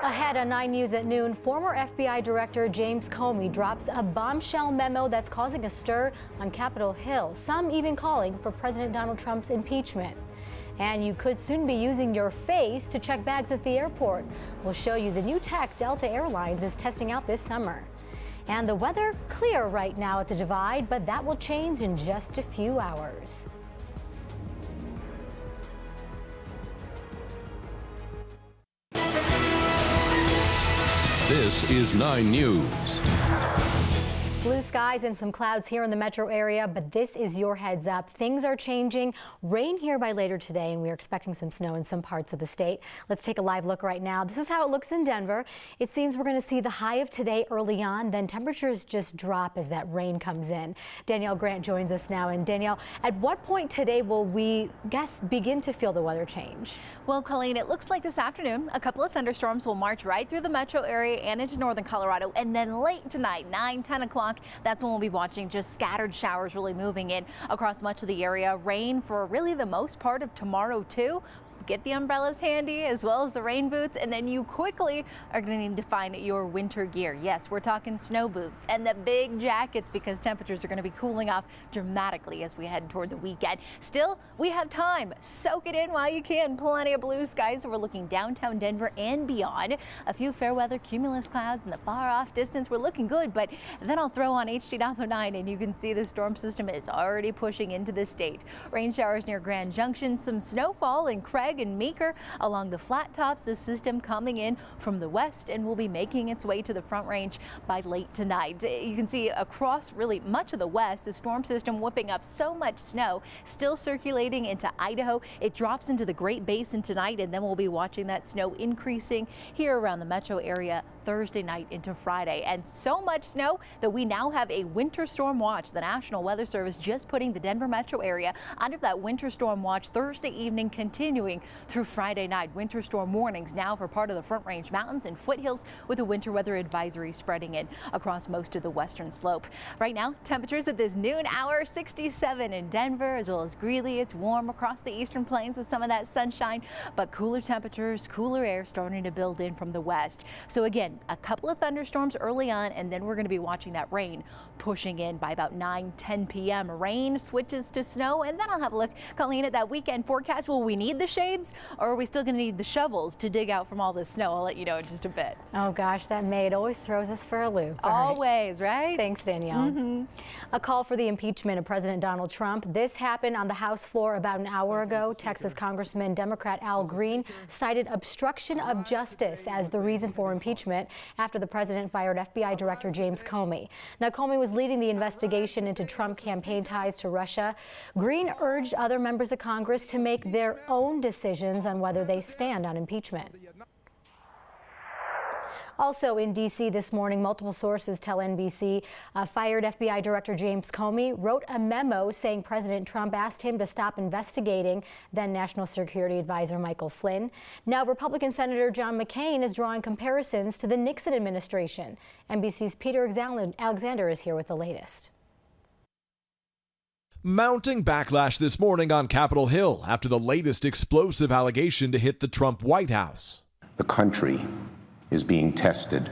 Ahead on 9 News at noon, former FBI Director James Comey drops a bombshell memo that's causing a stir on Capitol Hill, some even calling for President Donald Trump's impeachment. And you could soon be using your face to check bags at the airport. We'll show you the new tech Delta Airlines is testing out this summer. And the weather clear right now at the Divide, but that will change in just a few hours. This is 9 News. Blue skies and some clouds here in the metro area, but this is your heads up. Things are changing. Rain here by later today, and we're expecting some snow in some parts of the state. Let's take a live look right now. This is how it looks in Denver. It seems we're going to see the high of today early on, then temperatures just drop as that rain comes in. Danielle Grant joins us now. And Danielle, at what point today will we begin to feel the weather change? Well, Colleen, it looks like this afternoon a couple of thunderstorms will march right through the metro area and into northern Colorado, and then late tonight, 9-10 o'clock, that's when we'll be watching just scattered showers really moving in across much of the area. Rain for really the most part of tomorrow too. Get the umbrellas handy as well as the rain boots, and then you quickly are going to need to find your winter gear. Yes, we're talking snow boots and the big jackets because temperatures are going to be cooling off dramatically as we head toward the weekend. Still, we have time. Soak it in while you can. Plenty of blue skies. We're looking downtown Denver and beyond. A few fair weather cumulus clouds in the far off distance. We're looking good, but then I'll throw on HD Doppler 9 and you can see the storm system is already pushing into the state. Rain showers near Grand Junction, some snowfall in Craig and Meeker along the flat tops. The system coming in from the west and will be making its way to the Front Range by late tonight. You can see across really much of the west, the storm system whipping up so much snow, still circulating into Idaho. It drops into the Great Basin tonight, and then we'll be watching that snow increasing here around the metro area Thursday night into Friday. And so much snow that we now have a winter storm watch. The National Weather Service just putting the Denver metro area under that winter storm watch Thursday evening, continuing through Friday night. Winter storm warnings now for part of the Front Range Mountains and foothills, with a winter weather advisory spreading in across most of the western slope. Right now, temperatures at this noon hour, 67 in Denver as well as Greeley. It's warm across the eastern plains with some of that sunshine, but cooler temperatures, cooler air starting to build in from the west. So again, a couple of thunderstorms early on, and then we're going to be watching that rain pushing in by about 9-10 p.m. Rain switches to snow, and then I'll have a look, Colleen, at that weekend forecast. Will we need the shades, or are we still going to need the shovels to dig out from all this snow? I'll let you know in just a bit. Oh gosh, that maid always throws us for a loop. Always, right? Thanks, Danielle. A call for the impeachment of President Donald Trump. This happened on the House floor about an hour ago. Texas Congressman Democrat Al Green cited obstruction of justice as the reason for impeachment after the president fired FBI Director James Comey. Now, Comey was leading the investigation into Trump campaign ties to Russia. Green urged other members of Congress to make their own decisions on whether they stand on impeachment. Also in D.C. this morning, multiple sources tell NBC fired FBI Director James Comey wrote a memo saying President Trump asked him to stop investigating then National Security Advisor Michael Flynn. Now, Republican Senator John McCain is drawing comparisons to the Nixon administration. NBC's Peter Alexander is here with the latest. Mounting backlash this morning on Capitol Hill after the latest explosive allegation to hit the Trump White House. The country is being tested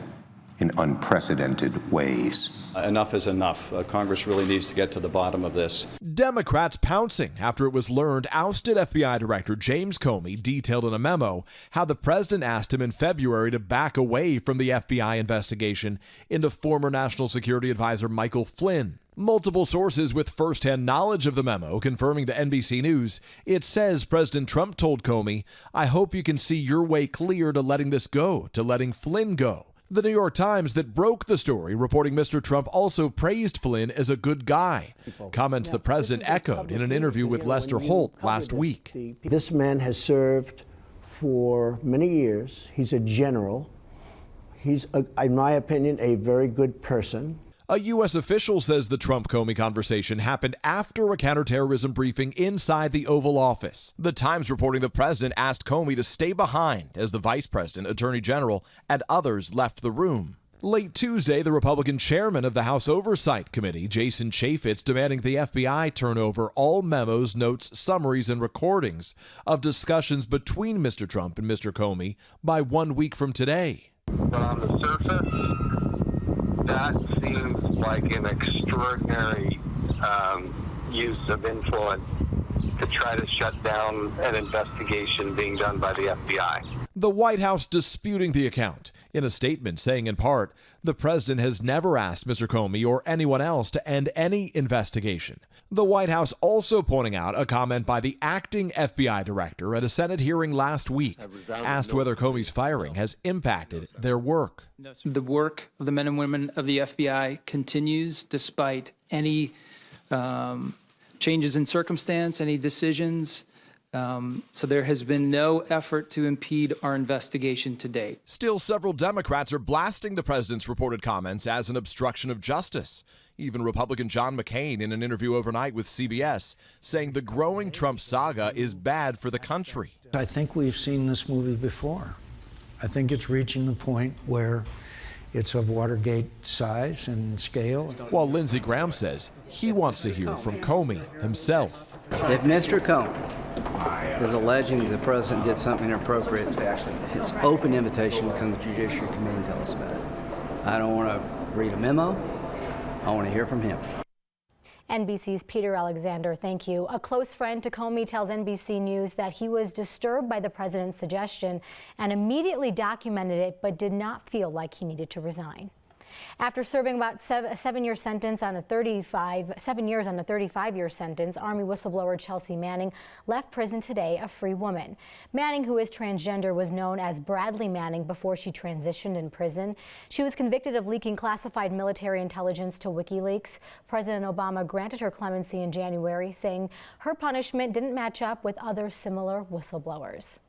in unprecedented ways. Enough is enough. Congress really needs to get to the bottom of this. Democrats pouncing after it was learned ousted FBI Director James Comey detailed in a memo how the president asked him in February to back away from the FBI investigation into former National Security Advisor Michael Flynn. Multiple sources with first-hand knowledge of the memo confirming to NBC News, it says President Trump told Comey, "I hope you can see your way clear to letting this go, to letting Flynn go." The New York Times that broke the story reporting Mr. Trump also praised Flynn as a good guy. Comments the president echoed in an interview with Lester Holt last week. This man has served for many years. He's a general. He's, in my opinion, a very good person. A U.S. official says the Trump-Comey conversation happened after a counterterrorism briefing inside the Oval Office. The Times reporting the president asked Comey to stay behind as the vice president, attorney general, and others left the room. Late Tuesday, the Republican chairman of the House Oversight Committee, Jason Chaffetz, demanding the FBI turn over all memos, notes, summaries, and recordings of discussions between Mr. Trump and Mr. Comey by 1 week from today. But on the surface, that seems like an extraordinary use of influence to try to shut down an investigation being done by the FBI. The White House disputing the account in a statement saying, in part, the president has never asked Mr. Comey or anyone else to end any investigation. The White House also pointing out a comment by the acting FBI director at a Senate hearing last week, asked whether Comey's firing has impacted their work. The work of the men and women of the FBI continues despite any changes in circumstance, any decisions. So there has been no effort to impede our investigation to date. Still, several Democrats are blasting the president's reported comments as an obstruction of justice. Even Republican John McCain, in an interview overnight with CBS, saying the growing Trump saga is bad for the country. I think we've seen this movie before. I think it's reaching the point where it's of Watergate size and scale. While Lindsey Graham says he wants to hear from Comey himself. If Mr. Comey is alleging the president did something inappropriate, it's open invitation to come to the Judiciary Committee and tell us about it. I don't want to read a memo. I want to hear from him. NBC's Peter Alexander, thank you. A close friend to Comey tells NBC News that he was disturbed by the president's suggestion and immediately documented it, but did not feel like he needed to resign. After serving about a 7-year sentence on a 35-year sentence, Army whistleblower Chelsea Manning left prison today a free woman. Manning, who is transgender, was known as Bradley Manning before she transitioned in prison. She was convicted of leaking classified military intelligence to WikiLeaks. President Obama granted her clemency in January, saying her punishment didn't match up with other similar whistleblowers.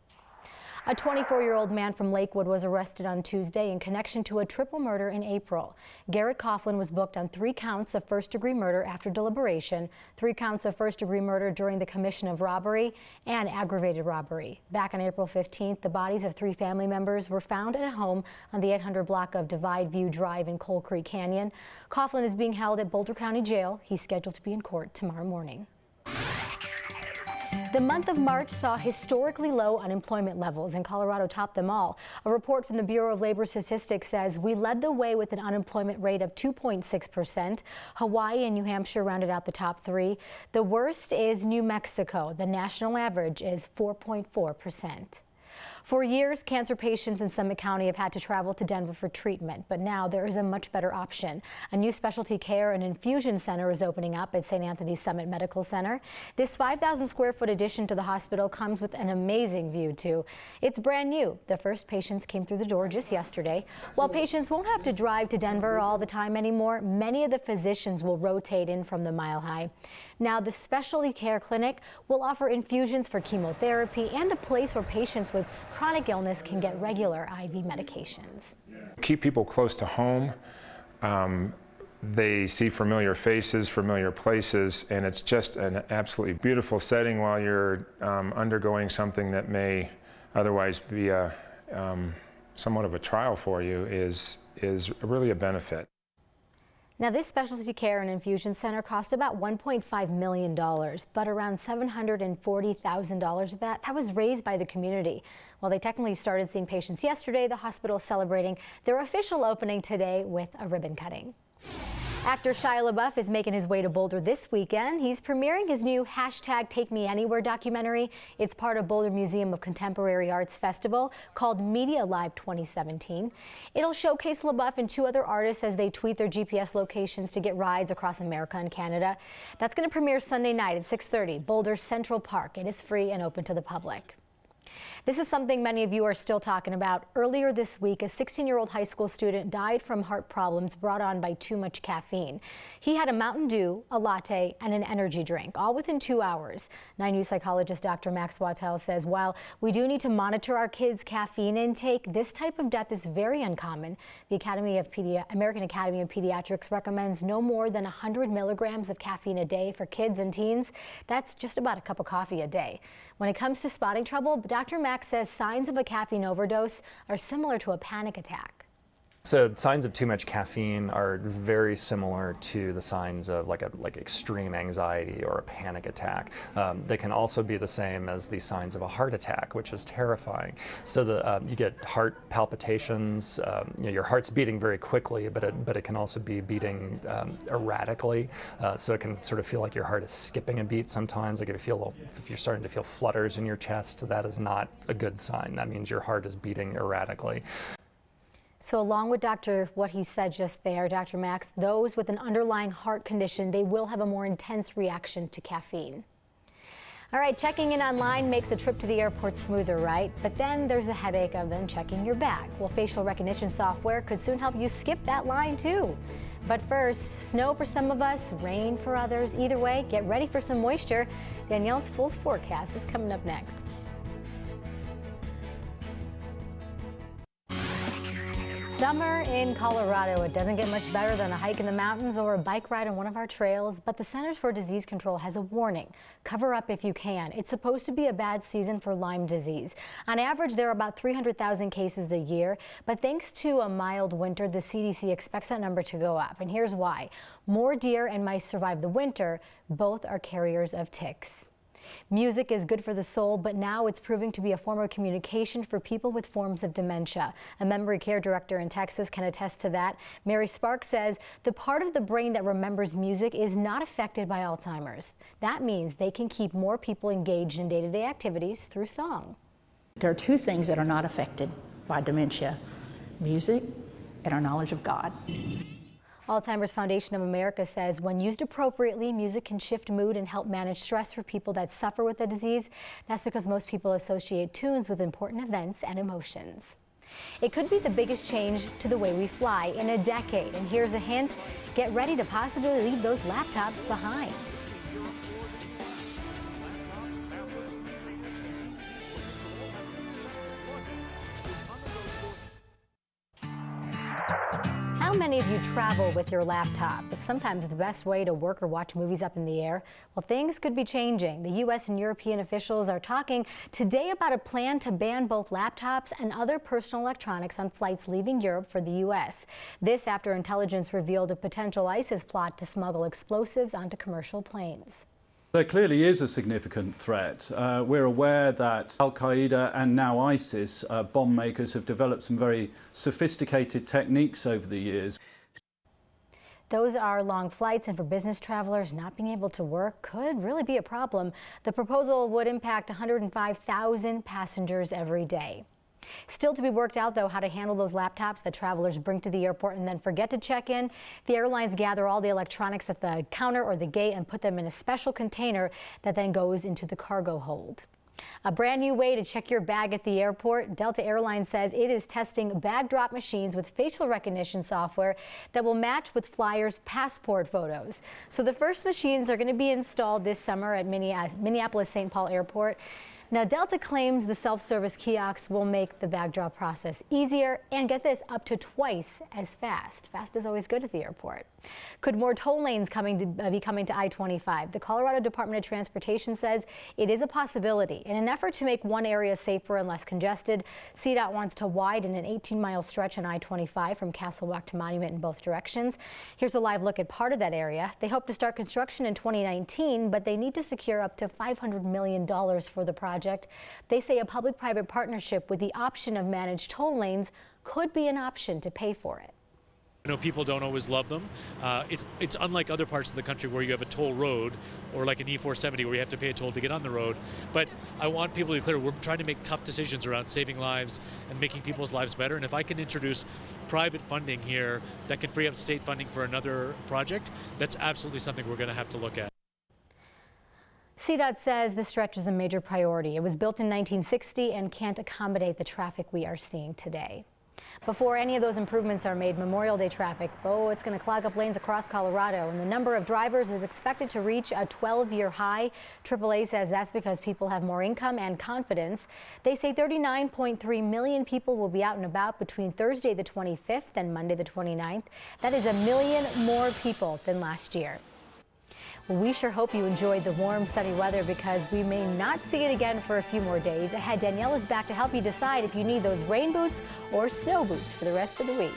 A 24-year-old man from Lakewood was arrested on Tuesday in connection to a triple murder in April. Garrett Coughlin was booked on 3 counts of first-degree murder after deliberation, 3 counts of first-degree murder during the commission of robbery, and aggravated robbery. Back on April 15th, the bodies of 3 family members were found in a home on the 800 block of Divide View Drive in Coal Creek Canyon. Coughlin is being held at Boulder County Jail. He's scheduled to be in court tomorrow morning. The month of March saw historically low unemployment levels, and Colorado topped them all. A report from the Bureau of Labor Statistics says we led the way with an unemployment rate of 2.6%. Hawaii and New Hampshire rounded out the top 3. The worst is New Mexico. The national average is 4.4%. For years, cancer patients in Summit County have had to travel to Denver for treatment, but now there is a much better option. A new specialty care and infusion center is opening up at St. Anthony's Summit Medical Center. This 5,000 square foot addition to the hospital comes with an amazing view, too. It's brand new. The first patients came through the door just yesterday. While patients won't have to drive to Denver all the time anymore, many of the physicians will rotate in from the Mile High. Now, the specialty care clinic will offer infusions for chemotherapy and a place where patients with chronic illness can get regular IV medications. Keep people close to home. They see familiar faces, familiar places, and it's just an absolutely beautiful setting while you're undergoing something that may otherwise be somewhat of a trial for you is really a benefit. Now, this specialty care and infusion center cost about $1.5 million, but around $740,000 of that was raised by the community. While they technically started seeing patients yesterday, the hospital is celebrating their official opening today with a ribbon cutting. Actor Shia LaBeouf is making his way to Boulder this weekend. He's premiering his new #TakeMeAnywhere documentary. It's part of Boulder Museum of Contemporary Arts Festival called Media Live 2017. It'll showcase LaBeouf and 2 other artists as they tweet their GPS locations to get rides across America and Canada. That's going to premiere Sunday night at 6:30, Boulder Central Park. It is free and open to the public. This is something many of you are still talking about. Earlier this week, a 16-year-old high school student died from heart problems brought on by too much caffeine. He had a Mountain Dew, a latte, and an energy drink, all within 2 hours. 9 News psychologist Dr. Max Wattell says while we do need to monitor our kids' caffeine intake, this type of death is very uncommon. The American Academy of Pediatrics recommends no more than 100 milligrams of caffeine a day for kids and teens. That's just about a cup of coffee a day. When it comes to spotting trouble, Dr. Max says signs of a caffeine overdose are similar to a panic attack. So signs of too much caffeine are very similar to the signs of like extreme anxiety or a panic attack. They can also be the same as the signs of a heart attack, which is terrifying. So you get heart palpitations. Your heart's beating very quickly, but it can also be beating erratically. So it can sort of feel like your heart is skipping a beat sometimes. Like if you're starting to feel flutters in your chest, that is not a good sign. That means your heart is beating erratically. So along with what he said just there, Dr. Max, those with an underlying heart condition, they will have a more intense reaction to caffeine. All right, checking in online makes a trip to the airport smoother, right? But then there's the headache of then checking your bag. Well, facial recognition software could soon help you skip that line too. But first, snow for some of us, rain for others. Either way, get ready for some moisture. Danielle's full forecast is coming up next. Summer in Colorado. It doesn't get much better than a hike in the mountains or a bike ride on one of our trails, but the Centers for Disease Control has a warning. Cover up if you can. It's supposed to be a bad season for Lyme disease. On average, there are about 300,000 cases a year, but thanks to a mild winter, the CDC expects that number to go up. And here's why. More deer and mice survive the winter. Both are carriers of ticks. Music is good for the soul, but now it's proving to be a form of communication for people with forms of dementia. A memory care director in Texas can attest to that. Mary Sparks says the part of the brain that remembers music is not affected by Alzheimer's. That means they can keep more people engaged in day-to-day activities through song. There are two things that are not affected by dementia: music and our knowledge of God. Alzheimer's Foundation of America says when used appropriately, music can shift mood and help manage stress for people that suffer with the disease. That's because most people associate tunes with important events and emotions. It could be the biggest change to the way we fly in a decade. And here's a hint: get ready to possibly leave those laptops behind. How many of you travel with your laptop? It's sometimes the best way to work or watch movies up in the air. Well, things could be changing. The U.S. and European officials are talking today about a plan to ban both laptops and other personal electronics on flights leaving Europe for the U.S. This after intelligence revealed a potential ISIS plot to smuggle explosives onto commercial planes. There clearly is a significant threat. We're aware that Al-Qaeda and now ISIS bomb makers have developed some very sophisticated techniques over the years. Those are long flights, and for business travelers, not being able to work could really be a problem. The proposal would impact 105,000 passengers every day. Still to be worked out, though, how to handle those laptops that travelers bring to the airport and then forget to check in. The airlines gather all the electronics at the counter or the gate and put them in a special container that then goes into the cargo hold. A brand new way to check your bag at the airport. Delta Airlines says it is testing bag drop machines with facial recognition software that will match with flyers' passport photos. So the first machines are going to be installed this summer at Minneapolis-St. Paul Airport. Now, Delta claims the self-service kiosks will make the bag drop process easier and, get this, up to twice as fast. Fast is always good at the airport. Could more toll lanes be coming to I-25? The Colorado Department of Transportation says it is a possibility. In an effort to make one area safer and less congested, CDOT wants to widen an 18-mile stretch on I-25 from Castle Rock to Monument in both directions. Here's a live look at part of that area. They hope to start construction in 2019, but they need to secure up to $500 million for the project. They say a public-private partnership with the option of managed toll lanes could be an option to pay for it. You know, people don't always love them. It's unlike other parts of the country where you have a toll road, or like an E470 where you have to pay a toll to get on the road. But I want people to be clear, we're trying to make tough decisions around saving lives and making people's lives better. And if I can introduce private funding here that can free up state funding for another project, that's absolutely something we're going to have to look at. CDOT says the stretch is a major priority. It was built in 1960 and can't accommodate the traffic we are seeing today. Before any of those improvements are made, Memorial Day traffic, it's going to clog up lanes across Colorado, and the number of drivers is expected to reach a 12-year high. AAA says that's because people have more income and confidence. They say 39.3 million people will be out and about between Thursday the 25th and Monday the 29th. That is 1 million more people than last year. We sure hope you enjoyed the warm, sunny weather, because we may not see it again for a few more days. Ahead, Danielle is back to help you decide if you need those rain boots or snow boots for the rest of the week.